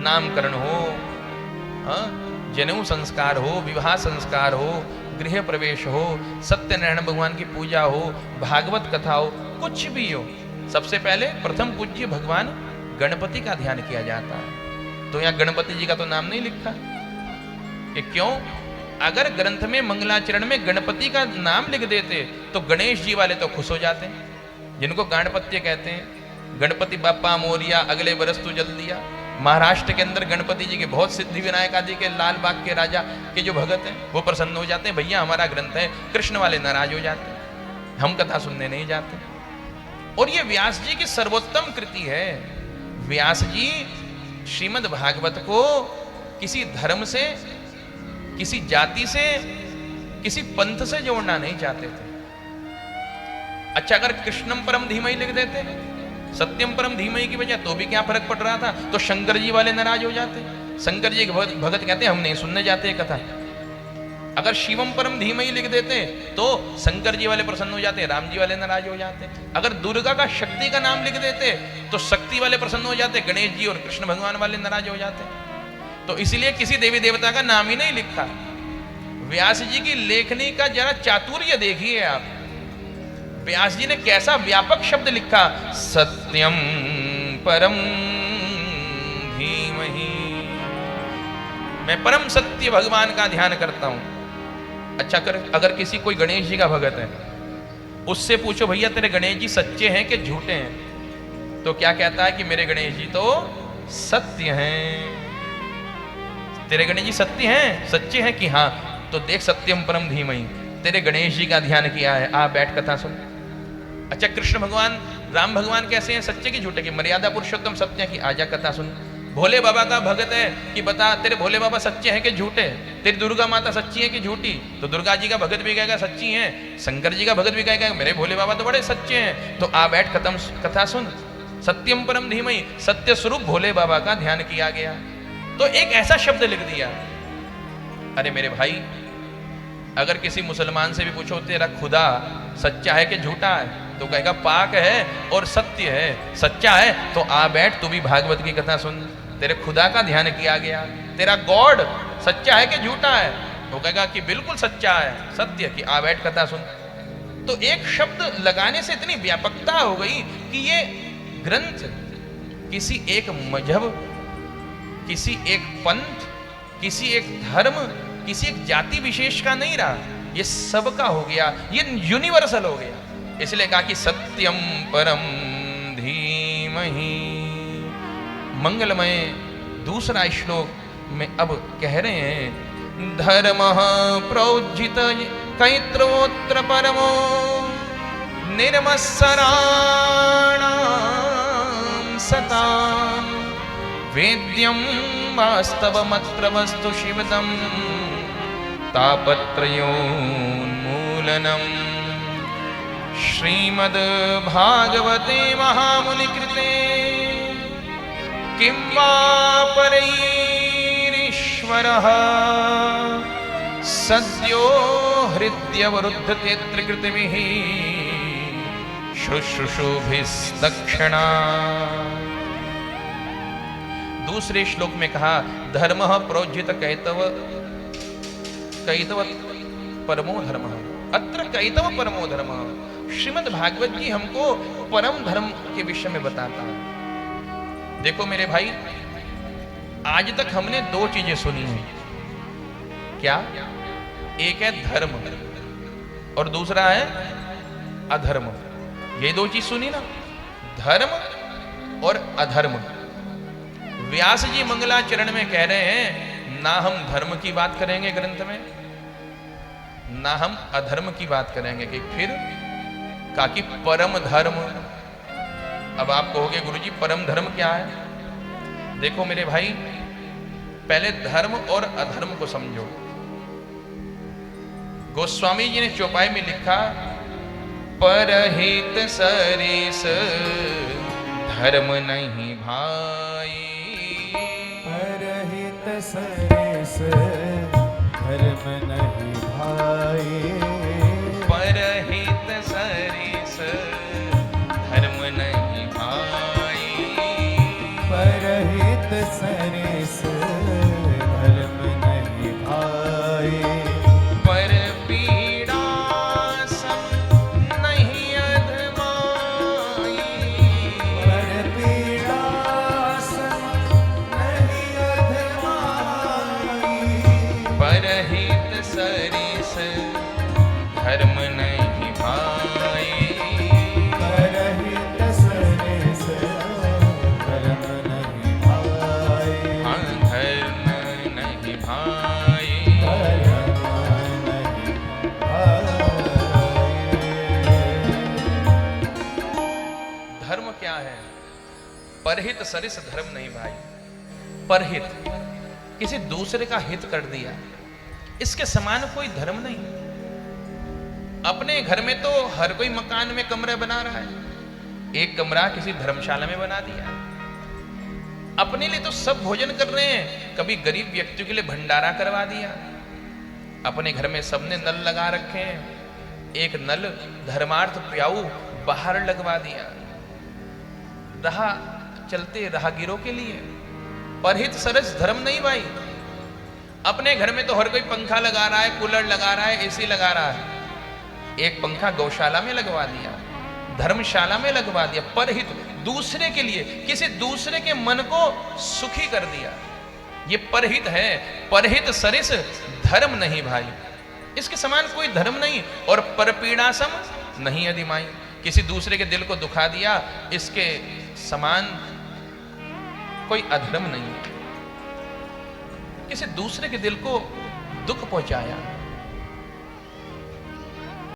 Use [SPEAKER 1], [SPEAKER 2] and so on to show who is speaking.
[SPEAKER 1] नामकरण हो, जनेऊ संस्कार हो, विवाह संस्कार हो, गृह प्रवेश हो, सत्यनारायण भगवान की पूजा हो, भागवत कथा हो, कुछ भी हो, सबसे पहले प्रथम पूज्य भगवान गणपति का ध्यान किया जाता है। तो यहाँ गणपति जी का तो नाम नहीं लिखा कि क्यों? अगर ग्रंथ में मंगलाचरण में गणपति का नाम लिख देते तो गणेश जी वाले तो खुश हो जाते, जिनको गाणपत्य कहते हैं। गणपति बाप्पा मोरिया, अगले बरस तू जल दिया। महाराष्ट्र के अंदर गणपति जी के बहुत सिद्धि विनायक आदि के लाल बाग के राजा के जो भगत हैं वो प्रसन्न हो जाते हैं, भैया हमारा ग्रंथ है। कृष्ण वाले नाराज हो जाते हैं, हम कथा सुनने नहीं जाते। और ये व्यास जी की सर्वोत्तम कृति है। व्यास जी श्रीमद् भागवत को किसी धर्म से, किसी जाति से, किसी पंथ से जोड़ना नहीं चाहते थे। अच्छा, अगर कृष्णम परम धीमहि लिख देते, सत्यम परम धीमहि की वजह, तो भी क्या फर्क पड़ रहा था? तो शंकर जी वाले नाराज हो जाते। शंकर जी के भगत कहते हम नहीं सुनने जाते कथा। अगर शिवम परम धीमहि लिख देते तो शंकर जी वाले प्रसन्न हो जाते, राम जी वाले नाराज हो जाते। अगर दुर्गा का शक्ति का नाम लिख देते तो शक्ति वाले प्रसन्न हो जाते, गणेश जी और कृष्ण भगवान वाले नाराज हो जाते। तो इसलिए किसी देवी देवता का नाम ही नहीं लिखा। व्यास जी की लेखनी का जरा चातुर्य देखिए आप। व्यास जी ने कैसा व्यापक शब्द लिखा, सत्यम परम धीमहि। मैं परम सत्य भगवान का ध्यान करता हूं। अच्छा, अगर किसी कोई गणेश जी का भगत है, उससे पूछो भैया तेरे गणेश जी सच्चे हैं कि झूठे हैं, तो क्या कहता है कि मेरे गणेश जी तो सत्य हैं। तेरे गणेश जी सत्य हैं, सच्चे हैं कि हाँ? तो देख, सत्यम परम धीमहि, तेरे गणेश जी का ध्यान किया है, आ बैठ कथा सुन। अच्छा, कृष्ण भगवान, राम भगवान कैसे हैं, सच्चे की झूठे की? मर्यादा पुरुषोत्तम सत्य की, आजा कथा सुन। भोले बाबा का भगत है कि बता तेरे भोले बाबा सच्चे हैं कि झूठे? तेरी दुर्गा माता सच्ची है कि झूठी? तो दुर्गा जी का भगत भी कहेगा सच्ची है, शंकर जी का भगत भी कहेगा मेरे भोले बाबा तो बड़े सच्चे हैं। तो आ बैठ कथा सुन। सत्यम परम धीमहि, सत्य स्वरूप भोले बाबा का ध्यान किया गया। तो एक ऐसा शब्द लिख दिया। अरे मेरे भाई, अगर किसी मुसलमान से भी पूछो तेरा खुदा सच्चा है कि झूठा है, तो कहेगा पाक है और सत्य है। सच्चा है तो आ बैठ, तू भी भागवत की कथा सुन। तेरे खुदा का ध्यान किया गया। तेरा गॉड सच्चा है कि झूठा है? तो कहेगा कि बिल्कुल सच्चा है, सत्य, कि आ बैठ कथा सुन। तो एक शब्द लगाने से इतनी व्यापकता हो गई कि ये ग्रंथ किसी एक मजहब, किसी एक पंथ, किसी एक धर्म, किसी एक जाति विशेष का नहीं रहा, ये सबका हो गया, ये यूनिवर्सल हो गया। इसलिए कहा कि सत्यम परम धीमहि। मंगलमय दूसरा श्लोक में अब कह रहे हैं, धर्मः प्रोज्झित कैत्रोत्र परमो निर्मत्सराणां सतां वेद्यं वास्तवमत्र वस्तु शिवदं तापत्रयोन्मूलनम्। श्रीमद् भागवते महामुनिकृते किं वा परैरीश्वरः सद्यो हृद्यवरुद्धते त्रिकृतिभिः शुश्रूषुभिस्तक्षणा। दूसरे श्लोक में कहा, धर्मः प्रोज्झित कैतव परमो धर्मः, अत्र कैतव परमो धर्मः। श्रीमद् भागवत जी हमको परम धर्म के विषय में बताता है। देखो मेरे भाई, आज तक हमने दो चीजें सुनी हैं। क्या? एक है धर्म और दूसरा है अधर्म। ये दो चीज सुनी ना, धर्म और अधर्म। व्यास जी मंगलाचरण में कह रहे हैं, ना हम धर्म की बात करेंगे ग्रंथ में, ना हम अधर्म की बात करेंगे। कि फिर कहा कि परम धर्म। अब आप कहोगे गुरुजी परम धर्म क्या है? देखो मेरे भाई, पहले धर्म और अधर्म को समझो। गोस्वामी जी ने चौपाई में लिखा, परहित सरिस धर्म नहीं भाई।
[SPEAKER 2] परहित सरिस धर्म नहीं भाई।
[SPEAKER 1] परहित सरिस धर्म नहीं भाई।
[SPEAKER 2] परहित सरिस सरिस धर्म नहीं भाई।
[SPEAKER 1] पर पीड़ा सम नहीं अधमाई।
[SPEAKER 2] पर पीड़ा सम नहीं अधमाई।
[SPEAKER 1] परहित सरिस धर्म नहीं भाई।
[SPEAKER 2] परहित सरिस धर्म नहीं भाई।
[SPEAKER 1] हाँ धर्म नहीं भाई।
[SPEAKER 2] धर्म नहीं भाई।
[SPEAKER 1] धर्म क्या है? परहित सरिस धर्म नहीं भाई। परहित, किसी दूसरे का हित कर दिया, इसके समान कोई धर्म नहीं। अपने घर में तो हर कोई मकान में कमरे बना रहा है, एक कमरा किसी धर्मशाला में बना दिया। अपने लिए तो सब भोजन कर रहे हैं, कभी गरीब व्यक्तियों के लिए भंडारा करवा दिया। अपने घर में सबने नल लगा रखे हैं, एक नल धर्मार्थ प्याऊ बाहर लगवा दिया, रहा चलते राहगीरों के लिए। परहित सरस धर्म नहीं भाई। अपने घर में तो हर कोई पंखा लगा रहा है, कूलर लगा रहा है, एसी लगा रहा है, एक पंखा गौशाला में लगवा दिया, धर्मशाला में लगवा दिया। परहित, दूसरे के लिए, किसी दूसरे के मन को सुखी कर दिया, ये परहित है। परहित सरिस धर्म नहीं भाई, इसके समान कोई धर्म नहीं। और परपीड़ासम नहीं अधिमाई, किसी दूसरे के दिल को दुखा दिया, इसके समान कोई अधर्म नहीं। किसी दूसरे के दिल को दुख पहुंचाया,